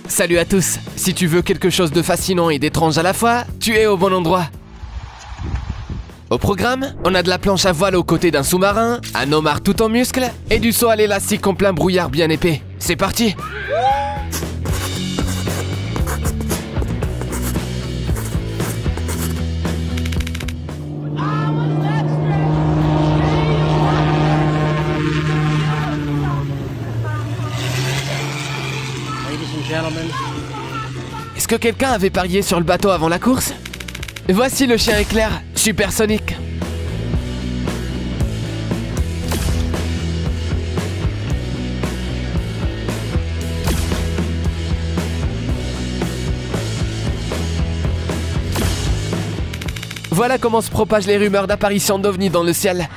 Salut à tous. Si tu veux quelque chose de fascinant et d'étrange à la fois, tu es au bon endroit. Au programme, on a de la planche à voile aux côtés d'un sous-marin, un homard tout en muscles et du saut à l'élastique en plein brouillard bien épais. C'est parti! Est-ce que quelqu'un avait parié sur le bateau avant la course? Voici le chien éclair, supersonique. Voilà comment se propagent les rumeurs d'apparition d'ovnis dans le ciel.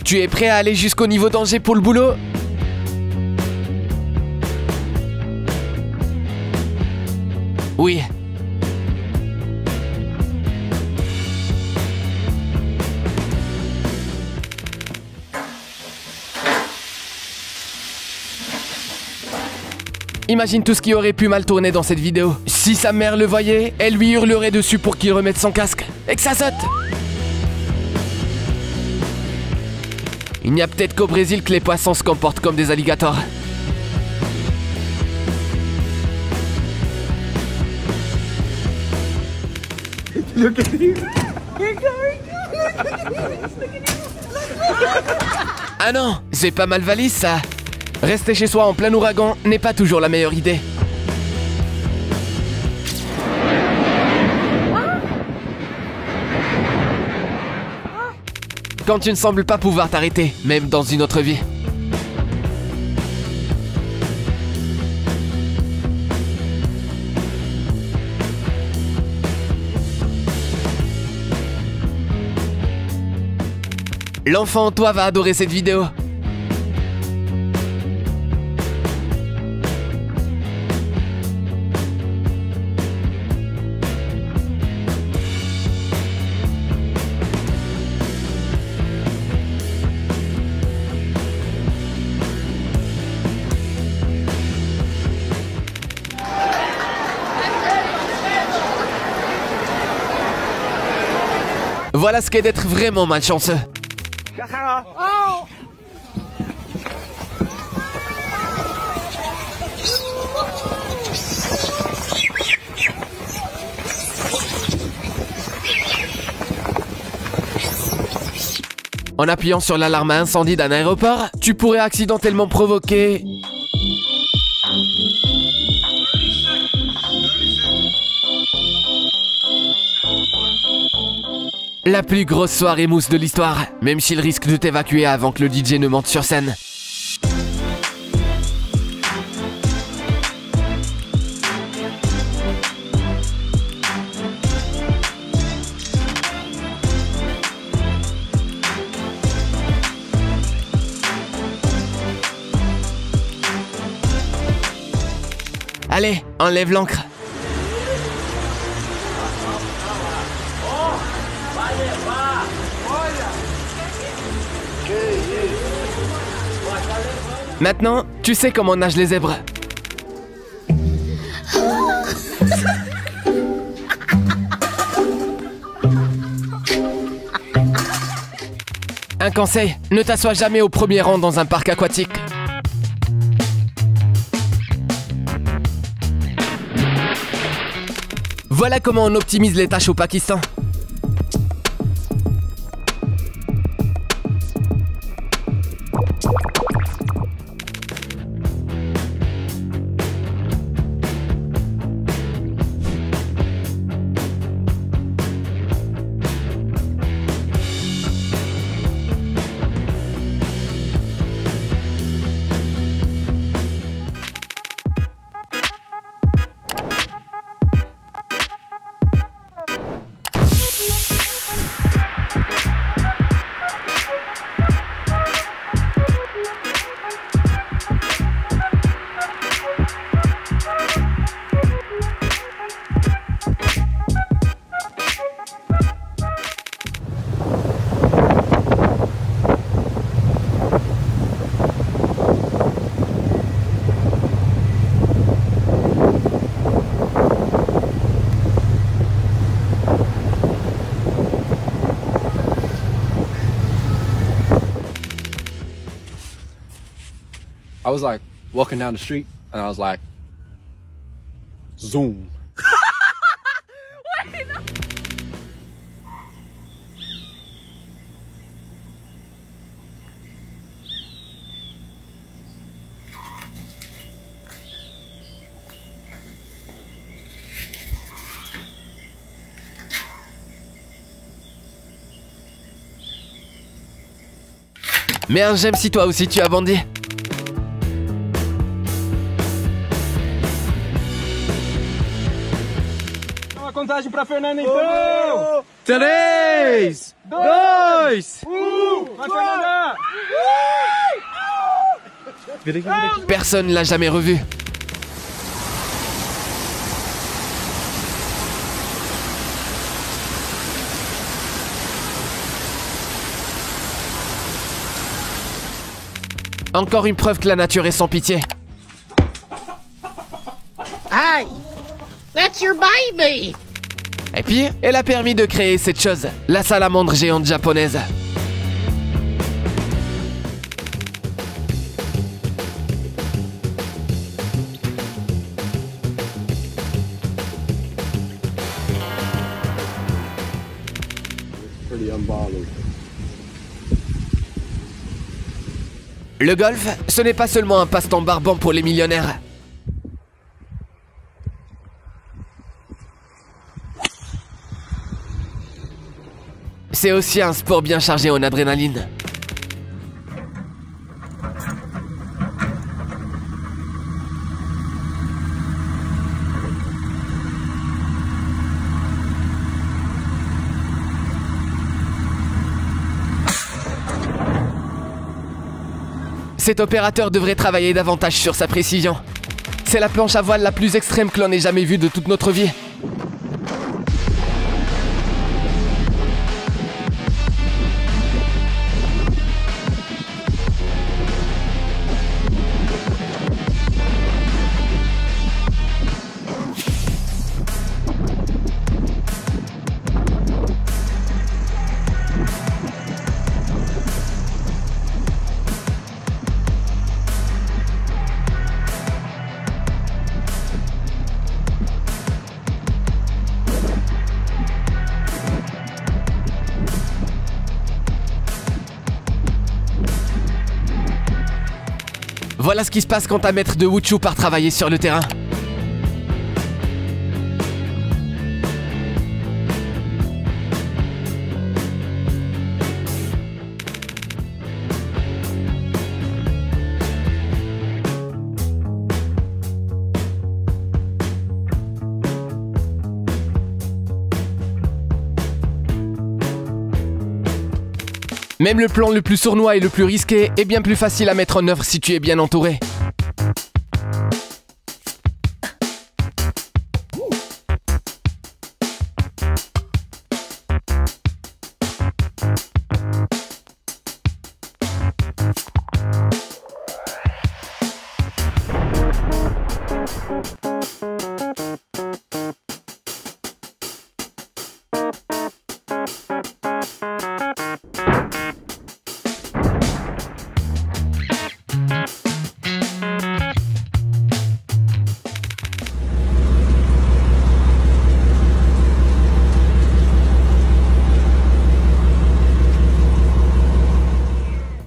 Tu es prêt à aller jusqu'au niveau danger pour le boulot? Oui. Imagine tout ce qui aurait pu mal tourner dans cette vidéo. Si sa mère le voyait, elle lui hurlerait dessus pour qu'il remette son casque. Et que ça saute! Il n'y a peut-être qu'au Brésil que les poissons se comportent comme des alligators. Ah non, c'est pas mal valise ça. Rester chez soi en plein ouragan n'est pas toujours la meilleure idée. Quand tu ne sembles pas pouvoir t'arrêter, même dans une autre vie. L'enfant en toi va adorer cette vidéo. Voilà ce qu'est d'être vraiment malchanceux. En appuyant sur l'alarme à incendie d'un aéroport, tu pourrais accidentellement provoquer... la plus grosse soirée mousse de l'histoire, même s'il risque de t'évacuer avant que le DJ ne monte sur scène. Allez, enlève l'encre. Maintenant, tu sais comment nagent les zèbres. Un conseil, ne t'assois jamais au premier rang dans un parc aquatique. Voilà comment on optimise les tâches au Pakistan. I was like walking down the street and I was like, zoom. Mets un j'aime si toi aussi tu as bandé. Uma contagem pra Fernanda então! 3, 2, Vai, Fernanda! Personne l'a jamais revu. Encore une preuve que la nature est sans pitié. Hey, that's your baby. Et puis, elle a permis de créer cette chose, la salamandre géante japonaise. pretty unbothered. Le golf, ce n'est pas seulement un passe-temps barbant pour les millionnaires. C'est aussi un sport bien chargé en adrénaline. Cet opérateur devrait travailler davantage sur sa précision. C'est la planche à voile la plus extrême que l'on ait jamais vue de toute notre vie. Voilà ce qui se passe quand un maître de Wushu part travailler sur le terrain. Même le plan le plus sournois et le plus risqué est bien plus facile à mettre en œuvre si tu es bien entouré.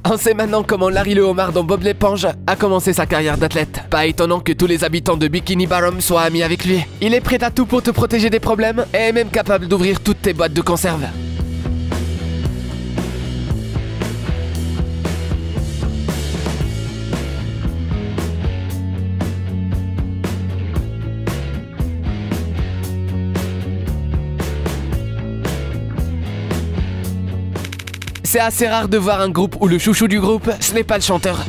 On sait maintenant comment Larry le homard dans Bob l'éponge a commencé sa carrière d'athlète. Pas étonnant que tous les habitants de Bikini Bottom soient amis avec lui. Il est prêt à tout pour te protéger des problèmes et est même capable d'ouvrir toutes tes boîtes de conserve. C'est assez rare de voir un groupe où le chouchou du groupe, ce n'est pas le chanteur.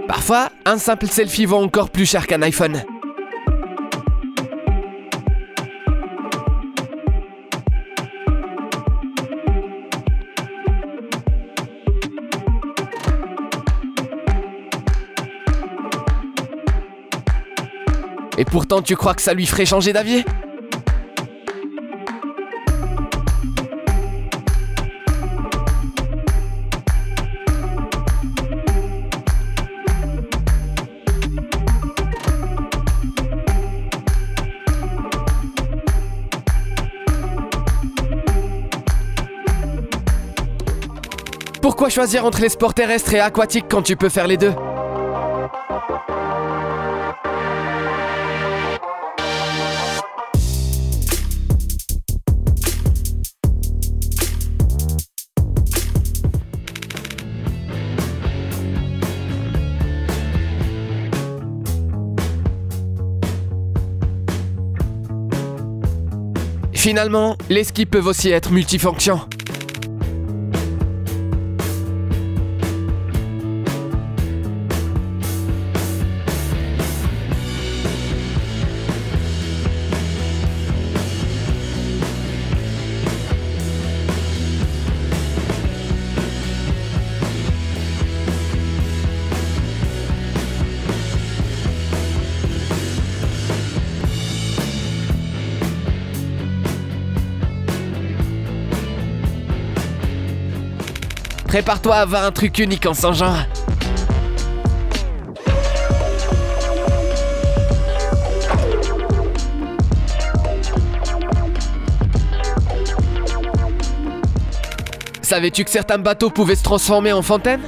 Parfois, un simple selfie vaut encore plus cher qu'un iPhone. Et pourtant, tu crois que ça lui ferait changer d'avis? Pourquoi choisir entre les sports terrestres et aquatiques quand tu peux faire les deux? Finalement, les skis peuvent aussi être multifonctions. Prépare-toi à avoir un truc unique en son genre. Savais-tu que certains bateaux pouvaient se transformer en fontaine?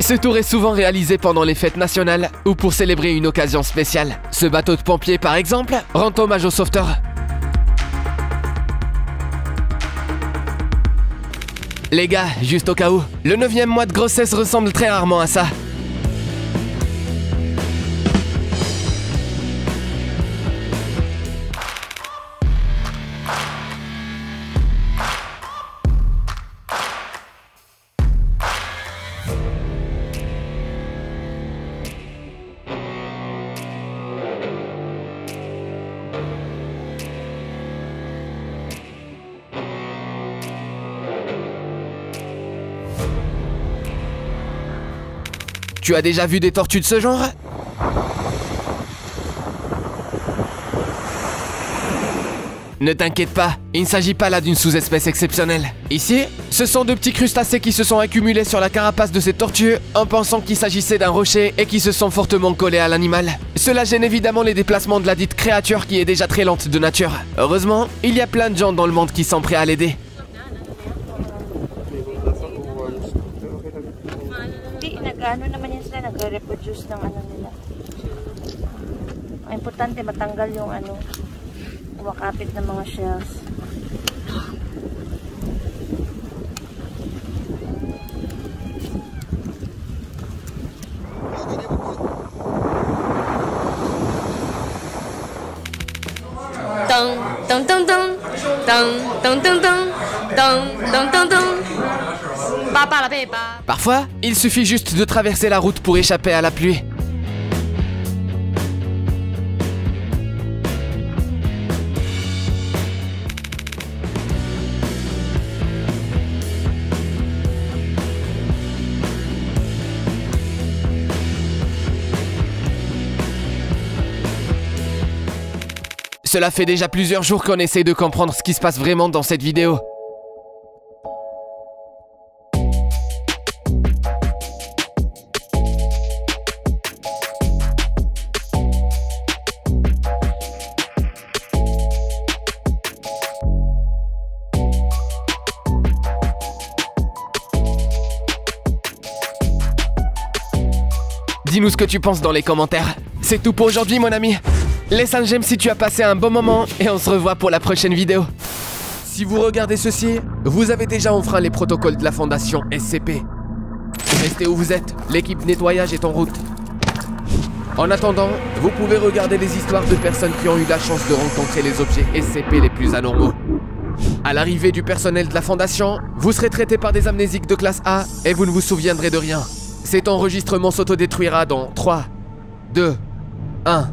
Ce tour est souvent réalisé pendant les fêtes nationales ou pour célébrer une occasion spéciale. Ce bateau de pompier, par exemple, rend hommage aux sauveteurs. Les gars, juste au cas où, le 9e mois de grossesse ressemble très rarement à ça. Tu as déjà vu des tortues de ce genre? Ne t'inquiète pas, il ne s'agit pas là d'une sous-espèce exceptionnelle. Ici, ce sont de petits crustacés qui se sont accumulés sur la carapace de ces tortues en pensant qu'il s'agissait d'un rocher et qui se sont fortement collés à l'animal. Cela gêne évidemment les déplacements de la dite créature qui est déjà très lente de nature. Heureusement, il y a plein de gens dans le monde qui sont prêts à l'aider. Ano naman yan sila, nagre-reproduce ng ano nila. Ang importante, matanggal yung ano, wakapit ng mga shells. Tang, tang, tang, tang, tang, tang, tang, tang, tang, tang, tang, tang. Parfois, il suffit juste de traverser la route pour échapper à la pluie. Cela fait déjà plusieurs jours qu'on essaie de comprendre ce qui se passe vraiment dans cette vidéo. Dis-nous ce que tu penses dans les commentaires. C'est tout pour aujourd'hui, mon ami. Laisse un j'aime si tu as passé un bon moment et on se revoit pour la prochaine vidéo. Si vous regardez ceci, vous avez déjà enfreint les protocoles de la fondation SCP. Restez où vous êtes, l'équipe nettoyage est en route. En attendant, vous pouvez regarder les histoires de personnes qui ont eu la chance de rencontrer les objets SCP les plus anormaux. À l'arrivée du personnel de la fondation, vous serez traité par des amnésiques de classe A et vous ne vous souviendrez de rien. Cet enregistrement s'autodétruira dans 3, 2, 1...